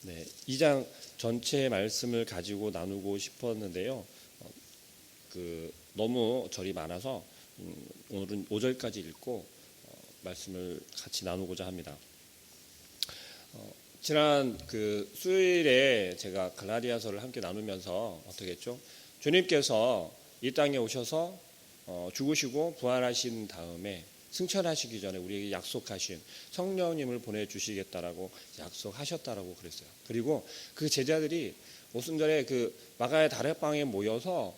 네, 2장 전체 말씀을 가지고 나누고 싶었는데요. 너무 절이 많아서 오늘은 5절까지 읽고 말씀을 같이 나누고자 합니다. 지난 수요일에 제가 갈라디아서를 함께 나누면서 어떻게 했죠? 주님께서 이 땅에 오셔서 죽으시고 부활하신 다음에 승천하시기 전에 우리에게 약속하신 성령님을 보내주시겠다라고 약속하셨다라고 그랬어요. 그리고 그 제자들이 오순절에 마가의 다락방에 모여서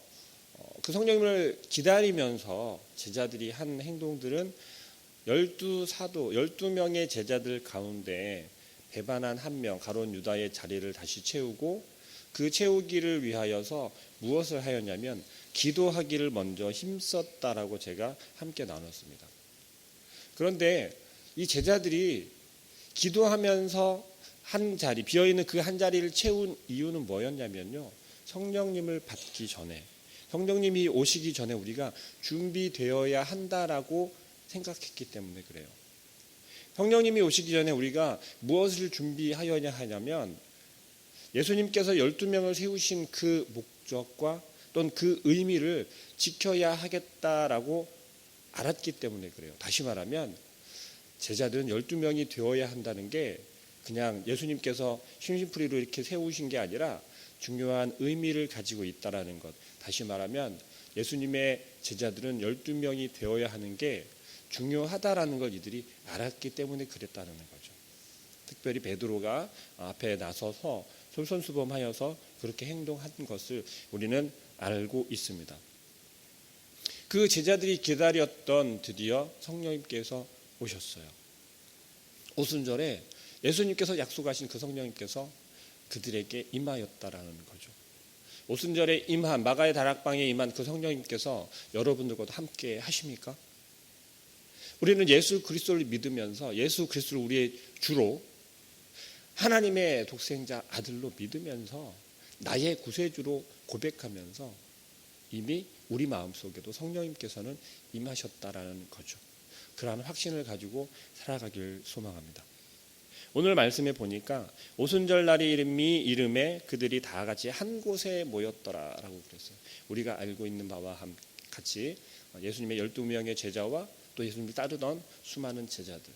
그 성령님을 기다리면서 제자들이 한 행동들은 12명의 제자들 가운데 배반한 한 명, 가룟 유다의 자리를 다시 채우고 그 채우기를 위하여서 무엇을 하였냐면 기도하기를 먼저 힘썼다라고 제가 함께 나눴습니다. 그런데 이 제자들이 기도하면서 한 자리, 비어있는 그 한 자리를 채운 이유는 뭐였냐면요. 성령님을 받기 전에, 성령님이 오시기 전에 우리가 준비되어야 한다라고 생각했기 때문에 그래요. 성령님이 오시기 전에 우리가 무엇을 준비하여야 하냐면 예수님께서 12명을 세우신 그 목적과 또는 그 의미를 지켜야 하겠다라고 알았기 때문에 그래요. 다시 말하면 제자들은 12명이 되어야 한다는 게 그냥 예수님께서 심심풀이로 이렇게 세우신 게 아니라 중요한 의미를 가지고 있다라는 것. 다시 말하면 예수님의 제자들은 12명이 되어야 하는 게 중요하다라는 걸 이들이 알았기 때문에 그랬다는 거죠. 특별히 베드로가 앞에 나서서 솔선수범하여서 그렇게 행동한 것을 우리는 알고 있습니다. 그 제자들이 기다렸던 드디어 성령님께서 오셨어요. 오순절에 예수님께서 약속하신 그 성령님께서 그들에게 임하였다라는 거죠. 오순절에 임한 마가의 다락방에 임한 그 성령님께서 여러분들과도 함께 하십니까? 우리는 예수 그리스도를 믿으면서 예수 그리스도를 우리의 주로 하나님의 독생자 아들로 믿으면서 나의 구세주로 고백하면서 이미 우리 마음속에도 성령님께서는 임하셨다라는 거죠. 그러한 확신을 가지고 살아가길 소망합니다. 오늘 말씀에 보니까 오순절 날이 이름에 그들이 다 같이 한 곳에 모였더라라고 그랬어요. 우리가 알고 있는 바와 같이 예수님의 12명의 제자와 또 예수님을 따르던 수많은 제자들,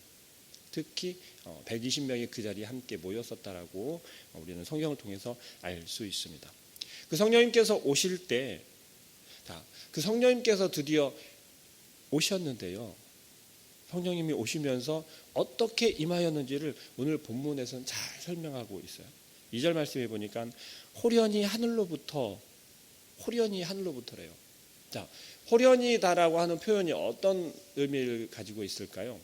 특히 120명이 그 자리에 함께 모였었다라고 우리는 성경을 통해서 알 수 있습니다. 그 성령님께서 오실 때, 그 성령님께서 드디어 오셨는데요. 성령님이 오시면서 어떻게 임하였는지를 오늘 본문에서는 잘 설명하고 있어요. 2절 말씀해 보니까 호련히 하늘로부터래요. 자, 호련히다라고 하는 표현이 어떤 의미를 가지고 있을까요?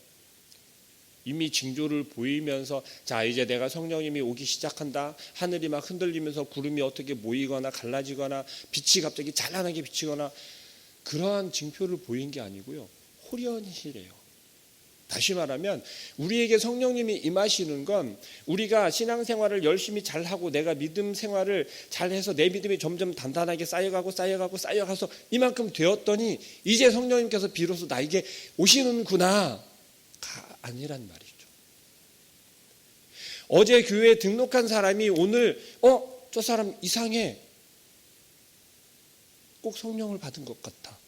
이미 징조를 보이면서 자 이제 내가 성령님이 오기 시작한다. 하늘이 막 흔들리면서 구름이 어떻게 모이거나 갈라지거나 빛이 갑자기 찬란하게 비치거나 그러한 징표를 보인 게 아니고요. 호련히래요. 다시 말하면 우리에게 성령님이 임하시는 건 우리가 신앙생활을 열심히 잘하고 내가 믿음 생활을 잘해서 내 믿음이 점점 단단하게 쌓여가서 이만큼 되었더니 이제 성령님께서 비로소 나에게 오시는구나가 아니란 말이죠. 어제 교회에 등록한 사람이 오늘 저 사람 이상해. 꼭 성령을 받은 것 같아.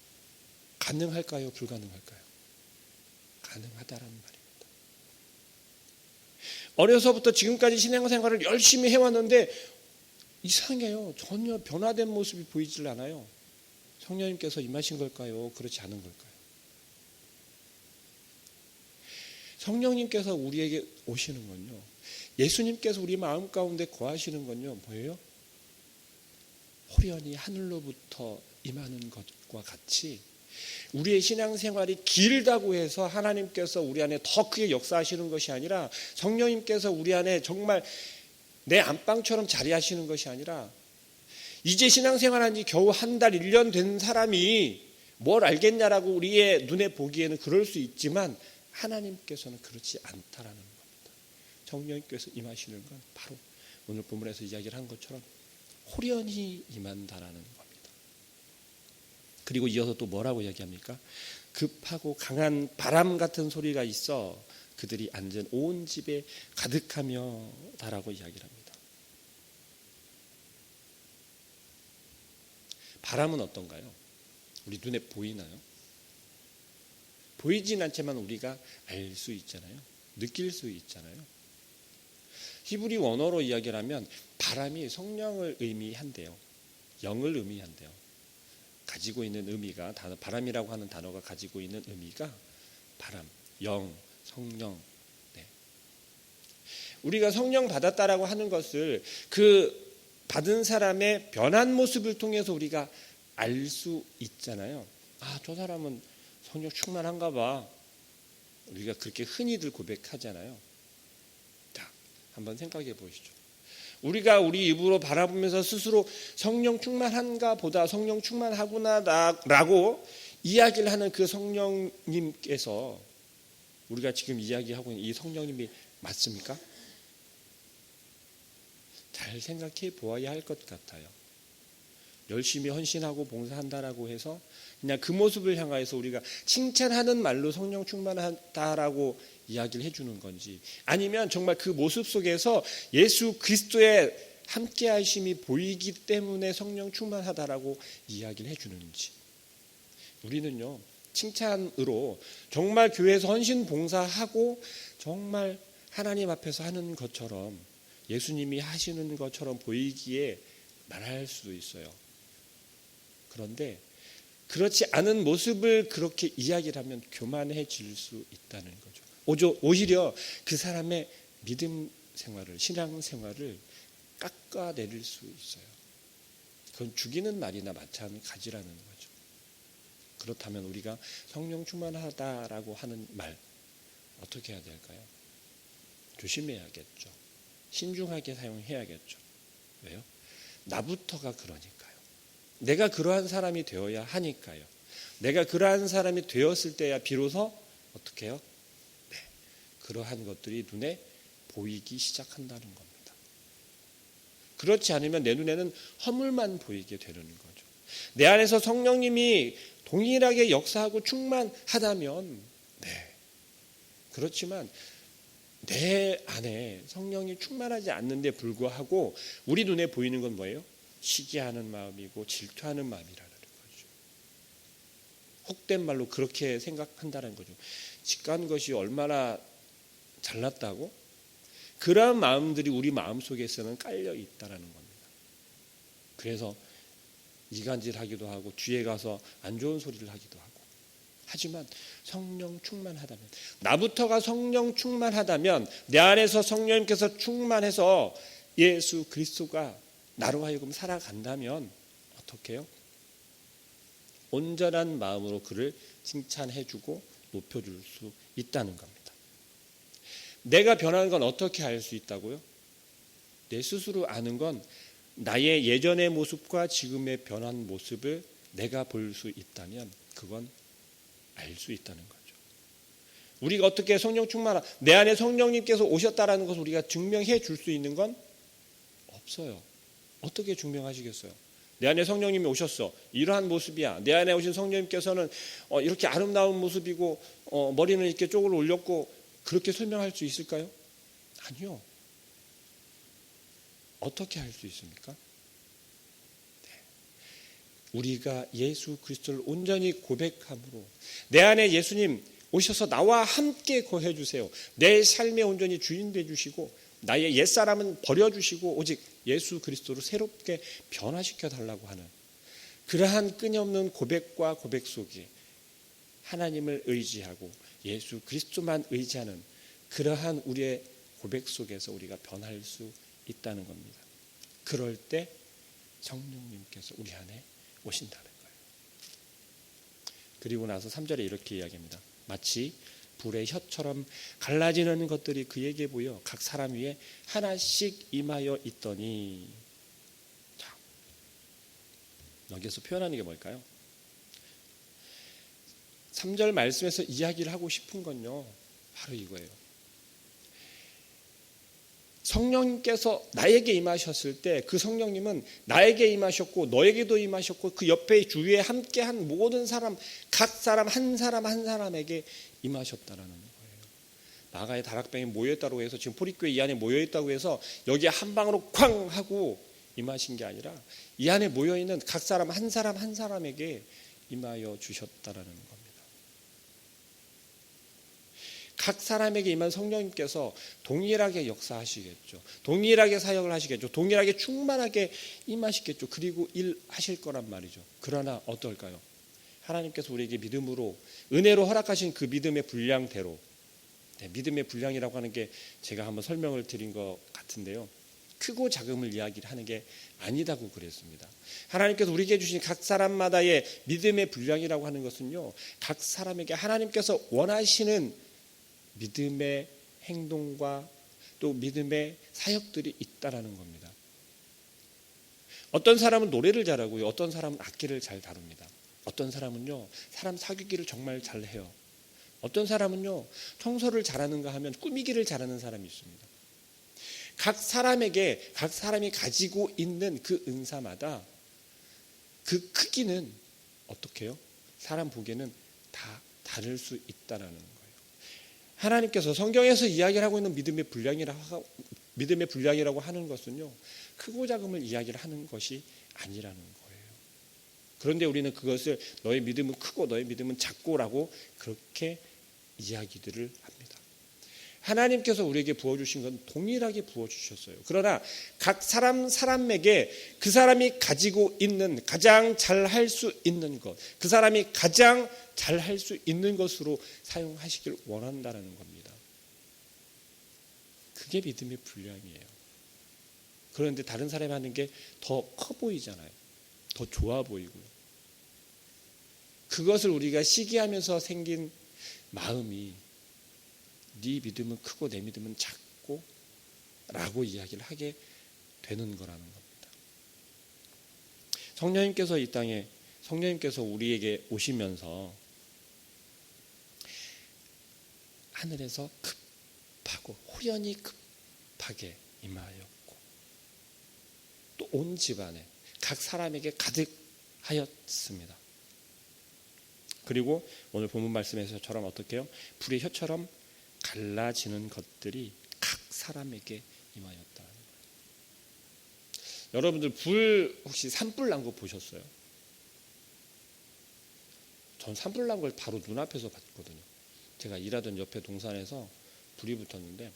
가능할까요? 불가능할까요? 가능하다라는 말입니다. 어려서부터 지금까지 신앙생활을 열심히 해왔는데 이상해요. 전혀 변화된 모습이 보이질 않아요. 성령님께서 임하신 걸까요? 그렇지 않은 걸까요? 성령님께서 우리에게 오시는 건요. 예수님께서 우리 마음 가운데 거하시는 건요. 뭐예요? 호련히 하늘로부터 임하는 것과 같이 우리의 신앙생활이 길다고 해서 하나님께서 우리 안에 더 크게 역사하시는 것이 아니라 성령님께서 우리 안에 정말 내 안방처럼 자리하시는 것이 아니라 이제 신앙생활한 지 겨우 한 달, 1년 된 사람이 뭘 알겠냐라고 우리의 눈에 보기에는 그럴 수 있지만 하나님께서는 그렇지 않다라는 겁니다. 성령님께서 임하시는 건 바로 오늘 본문에서 이야기를 한 것처럼 호련히 임한다라는 겁니다. 그리고 이어서 또 뭐라고 이야기합니까? 급하고 강한 바람 같은 소리가 있어 그들이 앉은 온 집에 가득하며 다라고 이야기를 합니다. 바람은 어떤가요? 우리 눈에 보이나요? 보이진 않지만 우리가 알 수 있잖아요. 느낄 수 있잖아요. 히브리 원어로 이야기를 하면 바람이 성령을 의미한대요. 영을 의미한대요. 가지고 있는 의미가, 바람이라고 하는 단어가 가지고 있는 의미가 바람, 영, 성령. 네. 우리가 성령 받았다라고 하는 것을 그 받은 사람의 변한 모습을 통해서 우리가 알 수 있잖아요. 아, 저 사람은 성령 충만한가 봐. 우리가 그렇게 흔히들 고백하잖아요. 자, 한번 생각해 보시죠. 우리가 우리 입으로 바라보면서 스스로 성령 충만한가 보다 성령 충만하구나라고 이야기를 하는 그 성령님께서 우리가 지금 이야기하고 있는 이 성령님이 맞습니까? 잘 생각해 보아야 할 것 같아요. 열심히 헌신하고 봉사한다라고 해서 그냥 그 모습을 향하여서 우리가 칭찬하는 말로 성령 충만하다라고 이야기를 해주는 건지, 아니면 정말 그 모습 속에서 예수 그리스도의 함께 하심이 보이기 때문에 성령 충만하다라고 이야기를 해주는지. 우리는요, 칭찬으로 정말 교회에서 헌신 봉사하고 정말 하나님 앞에서 하는 것처럼 예수님이 하시는 것처럼 보이기에 말할 수도 있어요. 그런데 그렇지 않은 모습을 그렇게 이야기를 하면 교만해질 수 있다는 거죠. 오히려 그 사람의 믿음 생활을, 신앙 생활을 깎아내릴 수 있어요. 그건 죽이는 말이나 마찬가지라는 거죠. 그렇다면 우리가 성령 충만하다라고 하는 말 어떻게 해야 될까요? 조심해야겠죠. 신중하게 사용해야겠죠. 왜요? 나부터가 그러니까요. 내가 그러한 사람이 되어야 하니까요. 내가 그러한 사람이 되었을 때야 비로소 어떻게 해요? 네, 그러한 것들이 눈에 보이기 시작한다는 겁니다. 그렇지 않으면 내 눈에는 허물만 보이게 되는 거죠. 내 안에서 성령님이 동일하게 역사하고 충만하다면 네, 그렇지만 내 안에 성령이 충만하지 않는데 불구하고 우리 눈에 보이는 건 뭐예요? 시기하는 마음이고 질투하는 마음이라는 거죠. 혹된 말로 그렇게 생각한다는 거죠. 직간 것이 얼마나 잘났다고? 그러한 마음들이 우리 마음속에서는 깔려 있다는 겁니다. 그래서 이간질하기도 하고 뒤에 가서 안 좋은 소리를 하기도 하고. 하지만 성령 충만하다면, 나부터가 성령 충만하다면, 내 안에서 성령님께서 충만해서 예수 그리스도가 나로 하여금 살아간다면 어떻게 해요? 온전한 마음으로 그를 칭찬해주고 높여줄 수 있다는 겁니다. 내가 변하는 건 어떻게 알 수 있다고요? 내 스스로 아는 건 나의 예전의 모습과 지금의 변한 모습을 내가 볼 수 있다면 그건 알 수 있다는 거죠. 우리가 어떻게 성령 충만한, 내 안에 성령님께서 오셨다라는 것을 우리가 증명해 줄 수 있는 건 없어요. 어떻게 증명하시겠어요? 내 안에 성령님이 오셨어. 이러한 모습이야. 내 안에 오신 성령님께서는 이렇게 아름다운 모습이고 머리는 이렇게 쪽으로 올렸고, 그렇게 설명할 수 있을까요? 아니요. 어떻게 할 수 있습니까? 네. 우리가 예수 그리스도를 온전히 고백함으로, 내 안에 예수님 오셔서 나와 함께 거해 주세요. 내 삶에 온전히 주인 돼 주시고 나의 옛사람은 버려주시고 오직 예수 그리스도로 새롭게 변화시켜 달라고 하는 그러한 끊임없는 고백과 고백 속에 하나님을 의지하고 예수 그리스도만 의지하는 그러한 우리의 고백 속에서 우리가 변할 수 있다는 겁니다. 그럴 때 성령님께서 우리 안에 오신다는 거예요. 그리고 나서 3절에 이렇게 이야기합니다. 마치 불의 혀처럼 갈라지는 것들이 그에게 보여 각 사람 위에 하나씩 임하여 있더니. 자, 여기서 표현하는 게 뭘까요? 3절 말씀에서 이야기를 하고 싶은 건요, 바로 이거예요. 성령님께서 나에게 임하셨을 때 그 성령님은 나에게 임하셨고 너에게도 임하셨고 그 옆에 주위에 함께한 모든 사람, 각 사람 한 사람 한 사람에게 임하셨다라는 거예요. 나가의 다락방에 모여있다고 해서 지금 포리교회 이 안에 모여있다고 해서 여기에 한 방으로 쾅 하고 임하신 게 아니라 이 안에 모여있는 각 사람 한 사람 한 사람에게 임하여 주셨다라는 겁니다. 각 사람에게 임한 성령님께서 동일하게 역사하시겠죠. 동일하게 사역을 하시겠죠. 동일하게 충만하게 임하시겠죠. 그리고 일하실 거란 말이죠. 그러나 어떨까요? 하나님께서 우리에게 믿음으로 은혜로 허락하신 그 믿음의 분량대로, 믿음의 분량이라고 하는 게 제가 한번 설명을 드린 것 같은데요, 크고 작음을 이야기를 하는 게 아니다고 그랬습니다. 하나님께서 우리에게 주신 각 사람마다의 믿음의 분량이라고 하는 것은요, 각 사람에게 하나님께서 원하시는 믿음의 행동과 또 믿음의 사역들이 있다라는 겁니다. 어떤 사람은 노래를 잘하고요, 어떤 사람은 악기를 잘 다룹니다. 어떤 사람은요, 사람 사귀기를 정말 잘해요. 어떤 사람은요, 청소를 잘하는가 하면 꾸미기를 잘하는 사람이 있습니다. 각 사람에게 각 사람이 가지고 있는 그 은사마다 그 크기는 어떻게 해요? 사람 보기에는 다 다를 수 있다라는 거예요. 하나님께서 성경에서 이야기를 하고 있는 믿음의 분량이라고 하는 것은요, 크고 작음을 이야기를 하는 것이 아니라는 거예요. 그런데 우리는 그것을 너의 믿음은 크고 너의 믿음은 작고라고 그렇게 이야기들을 합니다. 하나님께서 우리에게 부어주신 건 동일하게 부어주셨어요. 그러나 각 사람에게 그 사람이 가지고 있는 가장 잘할 수 있는 것, 그 사람이 가장 잘할 수 있는 것으로 사용하시길 원한다는 겁니다. 그게 믿음의 분량이에요. 그런데 다른 사람이 하는 게 더 커 보이잖아요. 더 좋아 보이고요. 그것을 우리가 시기하면서 생긴 마음이 네 믿음은 크고 내 믿음은 작고 라고 이야기를 하게 되는 거라는 겁니다. 성령님께서 이 땅에 성령님께서 우리에게 오시면서 하늘에서 급하고 호연히 급하게 임하였고 또 온 집안에 각 사람에게 가득하였습니다. 그리고 오늘 본문 말씀에서처럼 어떻게 해요? 불의 혀처럼 갈라지는 것들이 각 사람에게 임하였다는 거예요. 여러분들 불 혹시 산불 난 거 보셨어요? 전 산불 난 걸 바로 눈앞에서 봤거든요. 제가 일하던 옆에 동산에서 불이 붙었는데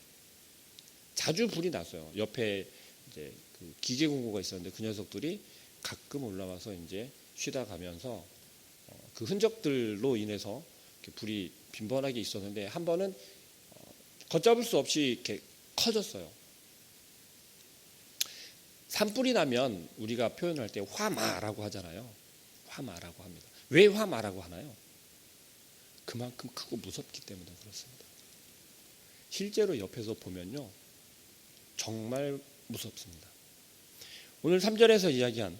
자주 불이 났어요. 옆에 이제 그 기계공고가 있었는데 그 녀석들이 가끔 올라와서 이제 쉬다 가면서 그 흔적들로 인해서 불이 빈번하게 있었는데 한 번은 걷잡을 수 없이 이렇게 커졌어요. 산불이 나면 우리가 표현할 때 화마라고 하잖아요. 화마라고 합니다. 왜 화마라고 하나요? 그만큼 크고 무섭기 때문에 그렇습니다. 실제로 옆에서 보면요, 정말 무섭습니다. 오늘 3절에서 이야기한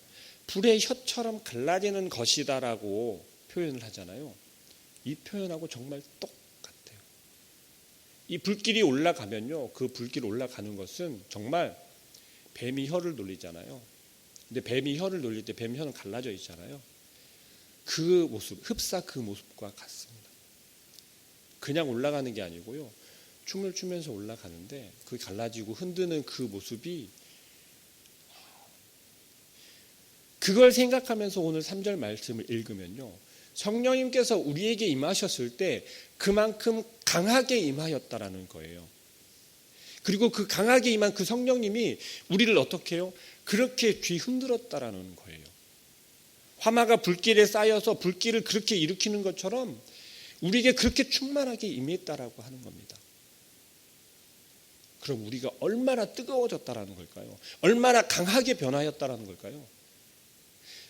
불의 혀처럼 갈라지는 것이다라고 표현을 하잖아요. 이 표현하고 정말 똑같아요. 이 불길이 올라가면요, 그 불길 올라가는 것은 정말 뱀이 혀를 놀리잖아요. 근데 뱀이 혀를 놀릴 때 뱀 혀는 갈라져 있잖아요. 그 모습, 흡사 그 모습과 같습니다. 그냥 올라가는 게 아니고요, 춤을 추면서 올라가는데 그 갈라지고 흔드는 그 모습이, 그걸 생각하면서 오늘 3절 말씀을 읽으면요, 성령님께서 우리에게 임하셨을 때 그만큼 강하게 임하였다라는 거예요. 그리고 그 강하게 임한 그 성령님이 우리를 어떻게 해요? 그렇게 뒤흔들었다라는 거예요. 화마가 불길에 쌓여서 불길을 그렇게 일으키는 것처럼 우리에게 그렇게 충만하게 임했다라고 하는 겁니다. 그럼 우리가 얼마나 뜨거워졌다라는 걸까요? 얼마나 강하게 변하였다라는 걸까요?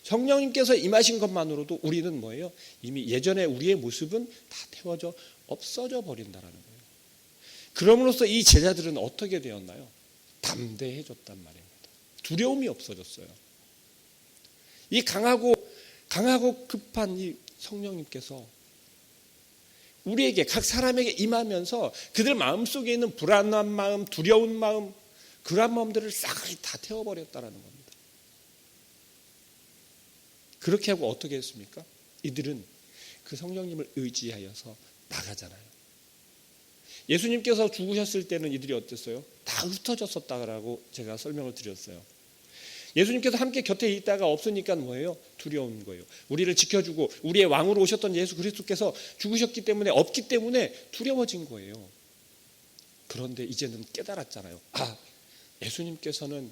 성령님께서 임하신 것만으로도 우리는 뭐예요? 이미 예전에 우리의 모습은 다 태워져 없어져 버린다라는 거예요. 그럼으로써 이 제자들은 어떻게 되었나요? 담대해졌단 말입니다. 두려움이 없어졌어요. 이 강하고 급한 이 성령님께서 우리에게, 각 사람에게 임하면서 그들 마음속에 있는 불안한 마음, 두려운 마음, 그런 마음들을 싹 다 태워버렸다라는 겁니다. 그렇게 하고 어떻게 했습니까? 이들은 그 성령님을 의지하여서 나가잖아요. 예수님께서 죽으셨을 때는 이들이 어땠어요? 다 흩어졌었다라고 제가 설명을 드렸어요. 예수님께서 함께 곁에 있다가 없으니까 뭐예요? 두려운 거예요. 우리를 지켜주고 우리의 왕으로 오셨던 예수 그리스도께서 죽으셨기 때문에, 없기 때문에 두려워진 거예요. 그런데 이제는 깨달았잖아요. 예수님께서는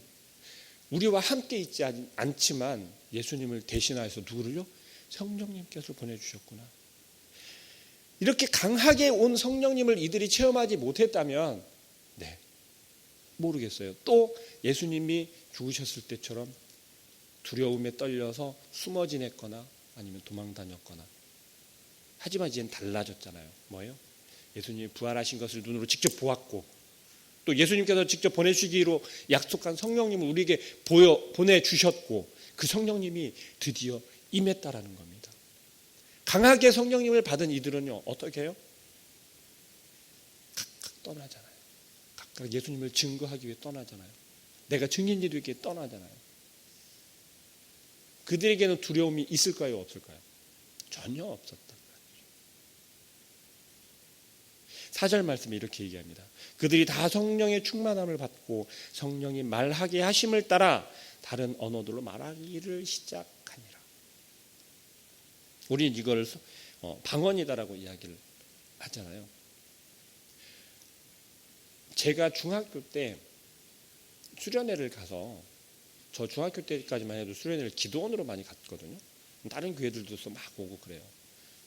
우리와 함께 있지 않지만 예수님을 대신하여서 누구를요? 성령님께서 보내주셨구나. 이렇게 강하게 온 성령님을 이들이 체험하지 못했다면 모르겠어요. 또 예수님이 죽으셨을 때처럼 두려움에 떨려서 숨어 지냈거나 아니면 도망 다녔거나. 하지만 이제는 달라졌잖아요. 뭐예요? 예수님이 부활하신 것을 눈으로 직접 보았고, 또 예수님께서 직접 보내주시기로 약속한 성령님을 우리에게 보내주셨고, 그 성령님이 드디어 임했다라는 겁니다. 강하게 성령님을 받은 이들은요, 어떻게 해요? 각각 떠나잖아요. 각각 예수님을 증거하기 위해 떠나잖아요. 내가 증인이 되기 위해 떠나잖아요. 그들에게는 두려움이 있을까요? 없을까요? 전혀 없었다. 4절 말씀에 이렇게 얘기합니다. 그들이 다 성령의 충만함을 받고 성령이 말하게 하심을 따라 다른 언어들로 말하기를 시작하니라. 우리는 이걸 방언이다라고 이야기를 하잖아요. 제가 중학교 때 수련회를 가서, 저 중학교 때까지만 해도 수련회를 기도원으로 많이 갔거든요. 다른 교회들도 막 오고 그래요.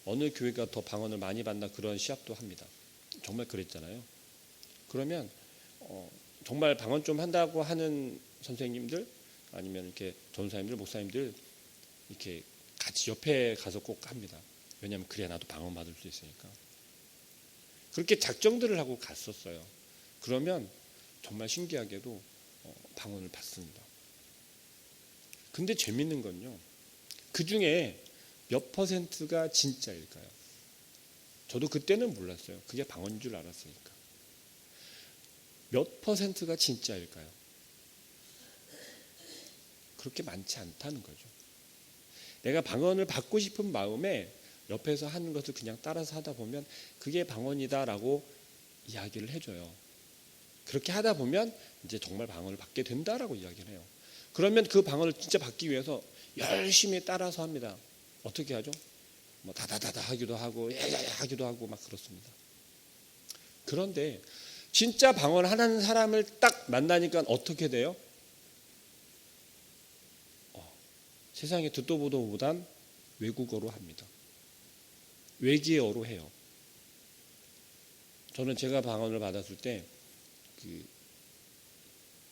어느 교회가 더 방언을 많이 받나 그런 시합도 합니다. 정말 그랬잖아요. 그러면 정말 방언 좀 한다고 하는 선생님들 아니면 이렇게 전사님들, 목사님들 이렇게 같이 옆에 가서 꼭 합니다. 왜냐하면 그래야 나도 방언 받을 수 있으니까. 그렇게 작정들을 하고 갔었어요. 그러면 정말 신기하게도 방언을 받습니다. 근데 재밌는 건요, 그 중에 몇 퍼센트가 진짜일까요? 저도 그때는 몰랐어요. 그게 방언인 줄 알았으니까. 몇 퍼센트가 진짜일까요? 그렇게 많지 않다는 거죠. 내가 방언을 받고 싶은 마음에 옆에서 하는 것을 그냥 따라서 하다 보면 그게 방언이다라고 이야기를 해줘요. 그렇게 하다 보면 이제 정말 방언을 받게 된다라고 이야기를 해요. 그러면 그 방언을 진짜 받기 위해서 열심히 따라서 합니다. 어떻게 하죠? 뭐 다다다다 하기도 하고 야야야 하기도 하고 막 그렇습니다. 그런데 진짜 방언하는 사람을 딱 만나니까 어떻게 돼요? 세상에 듣도 보도 보단 외국어로 합니다. 외계어로 해요. 저는 제가 방언을 받았을 때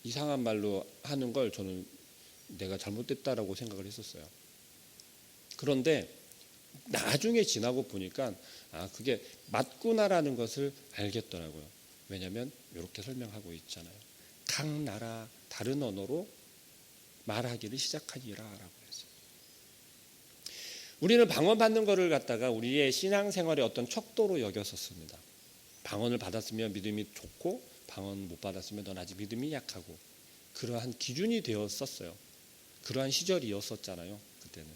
이상한 말로 하는 걸 저는 내가 잘못됐다라고 생각을 했었어요. 그런데 나중에 지나고 보니까 그게 맞구나라는 것을 알겠더라고요. 왜냐하면 이렇게 설명하고 있잖아요. 각 나라 다른 언어로 말하기를 시작하니라라고 했어요. 우리는 방언 받는 것을 갖다가 우리의 신앙생활의 어떤 척도로 여겼었습니다. 방언을 받았으면 믿음이 좋고 방언 못 받았으면 넌 아직 믿음이 약하고, 그러한 기준이 되었었어요. 그러한 시절이었었잖아요. 그때는.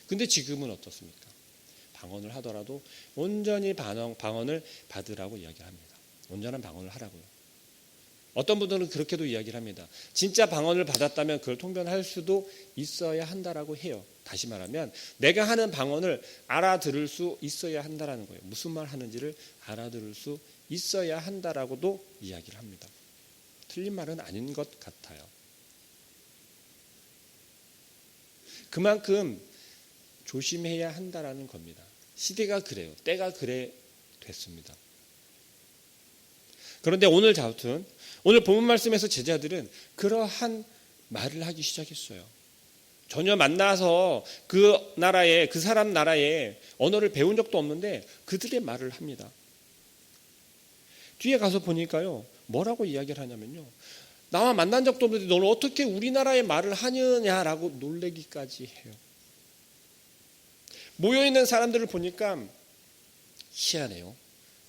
근데 지금은 어떻습니까? 방언을 하더라도 온전히 방언을 받으라고 이야기합니다. 온전한 방언을 하라고요. 어떤 분들은 그렇게도 이야기를 합니다. 진짜 방언을 받았다면 그걸 통변할 수도 있어야 한다라고 해요. 다시 말하면 내가 하는 방언을 알아들을 수 있어야 한다라는 거예요. 무슨 말 하는지를 알아들을 수 있어야 한다라고도 이야기를 합니다. 틀린 말은 아닌 것 같아요. 그만큼 조심해야 한다라는 겁니다. 시대가 그래요. 때가 그래 됐습니다. 그런데 오늘 본문 말씀에서 제자들은 그러한 말을 하기 시작했어요. 전혀 만나서 그 사람 나라의 언어를 배운 적도 없는데 그들의 말을 합니다. 뒤에 가서 보니까요, 뭐라고 이야기를 하냐면요, 나와 만난 적도 없는데 너는 어떻게 우리나라의 말을 하느냐라고 놀래기까지 해요. 모여있는 사람들을 보니까 희한해요.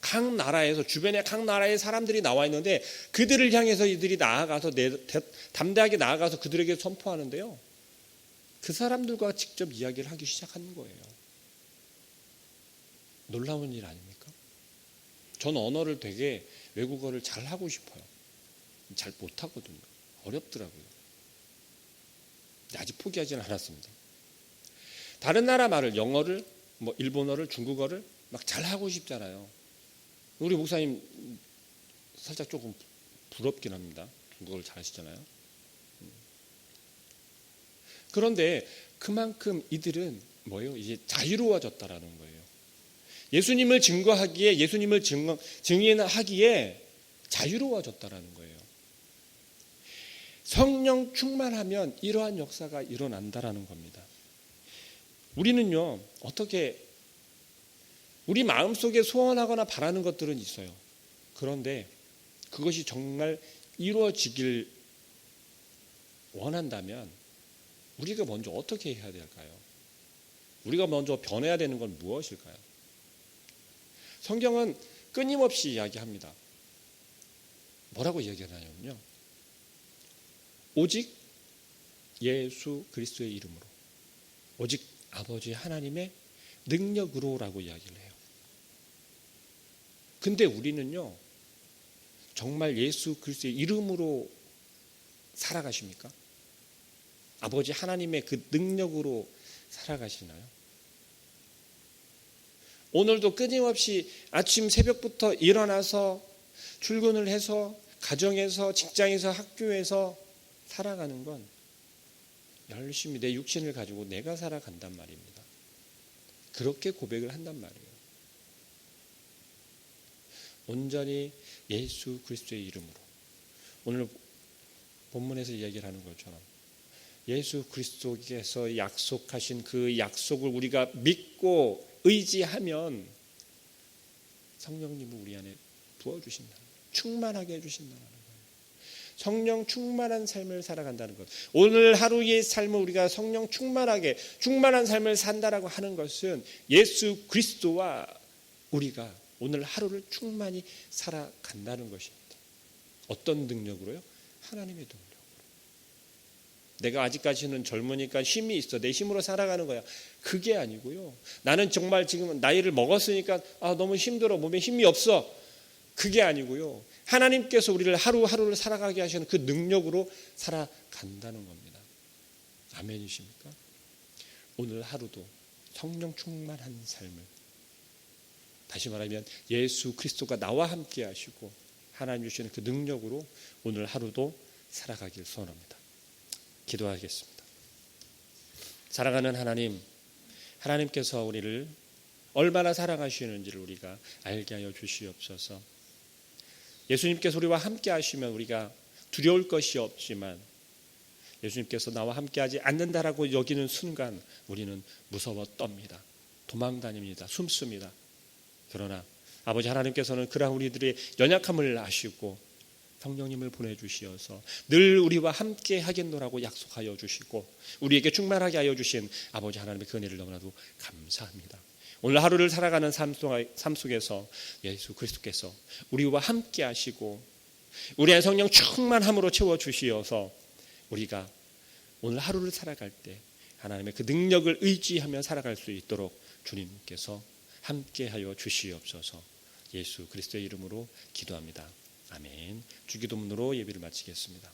각 나라에서, 주변에 각 나라의 사람들이 나와 있는데 그들을 향해서 이들이 나아가서 담대하게 나아가서 그들에게 선포하는데요, 그 사람들과 직접 이야기를 하기 시작하는 거예요. 놀라운 일 아닙니까? 전 언어를 외국어를 잘 하고 싶어요. 잘 못하거든요. 어렵더라고요. 아직 포기하지는 않았습니다. 다른 나라 말을, 영어를, 일본어를, 중국어를 막 잘하고 싶잖아요. 우리 목사님 살짝 조금 부럽긴 합니다. 중국어를 잘하시잖아요. 그런데 그만큼 이들은 뭐예요? 이제 자유로워졌다라는 거예요. 예수님을 증거하기에, 예수님을 증인하기에 자유로워졌다라는 거예요. 성령 충만하면 이러한 역사가 일어난다라는 겁니다. 우리는요, 어떻게 우리 마음속에 소원하거나 바라는 것들은 있어요. 그런데 그것이 정말 이루어지길 원한다면 우리가 먼저 어떻게 해야 될까요? 우리가 먼저 변해야 되는 건 무엇일까요? 성경은 끊임없이 이야기합니다. 뭐라고 이야기하냐면요, 오직 예수 그리스도의 이름으로, 오직 아버지 하나님의 능력으로라고 이야기를 해요. 근데 우리는요, 정말 예수 그리스도의 이름으로 살아가십니까? 아버지 하나님의 그 능력으로 살아가시나요? 오늘도 끊임없이 아침 새벽부터 일어나서 출근을 해서 가정에서, 직장에서, 학교에서 살아가는 건 열심히 내 육신을 가지고 내가 살아간단 말입니다. 그렇게 고백을 한단 말이에요. 온전히 예수 그리스도의 이름으로. 오늘 본문에서 이야기를 하는 것처럼 예수 그리스도께서 약속하신 그 약속을 우리가 믿고 의지하면 성령님을 우리 안에 부어주신다는 거예요. 충만하게 해주신다는 거예요. 성령 충만한 삶을 살아간다는 것. 오늘 하루의 삶을 우리가 성령 충만한 삶을 산다라고 하는 것은 예수 그리스도와 우리가 오늘 하루를 충만히 살아간다는 것입니다. 어떤 능력으로요? 하나님의 능력으로. 내가 아직까지는 젊으니까 힘이 있어, 내 힘으로 살아가는 거야. 그게 아니고요. 나는 정말 지금 나이를 먹었으니까 너무 힘들어, 몸에 힘이 없어. 그게 아니고요. 하나님께서 우리를 하루하루를 살아가게 하시는 그 능력으로 살아간다는 겁니다. 아멘이십니까? 오늘 하루도 성령 충만한 삶을, 다시 말하면 예수 그리스도가 나와 함께 하시고 하나님 주시는 그 능력으로 오늘 하루도 살아가길 소원합니다. 기도하겠습니다. 사랑하는 하나님, 하나님께서 우리를 얼마나 사랑하시는지를 우리가 알게 하여 주시옵소서. 예수님께서 우리와 함께 하시면 우리가 두려울 것이 없지만 예수님께서 나와 함께 하지 않는다라고 여기는 순간 우리는 무서워 떱니다. 도망다닙니다. 숨습니다. 그러나 아버지 하나님께서는 그러한 우리들의 연약함을 아시고 성령님을 보내주시어서 늘 우리와 함께 하겠노라고 약속하여 주시고 우리에게 충만하게 하여 주신 아버지 하나님의 그 은혜를 너무나도 감사합니다. 오늘 하루를 살아가는 삶 속에서 예수 그리스도께서 우리와 함께 하시고 우리의 성령 충만함으로 채워주시어서 우리가 오늘 하루를 살아갈 때 하나님의 그 능력을 의지하며 살아갈 수 있도록 주님께서 함께하여 주시옵소서. 예수 그리스도의 이름으로 기도합니다. 아멘. 주기도문으로 예배를 마치겠습니다.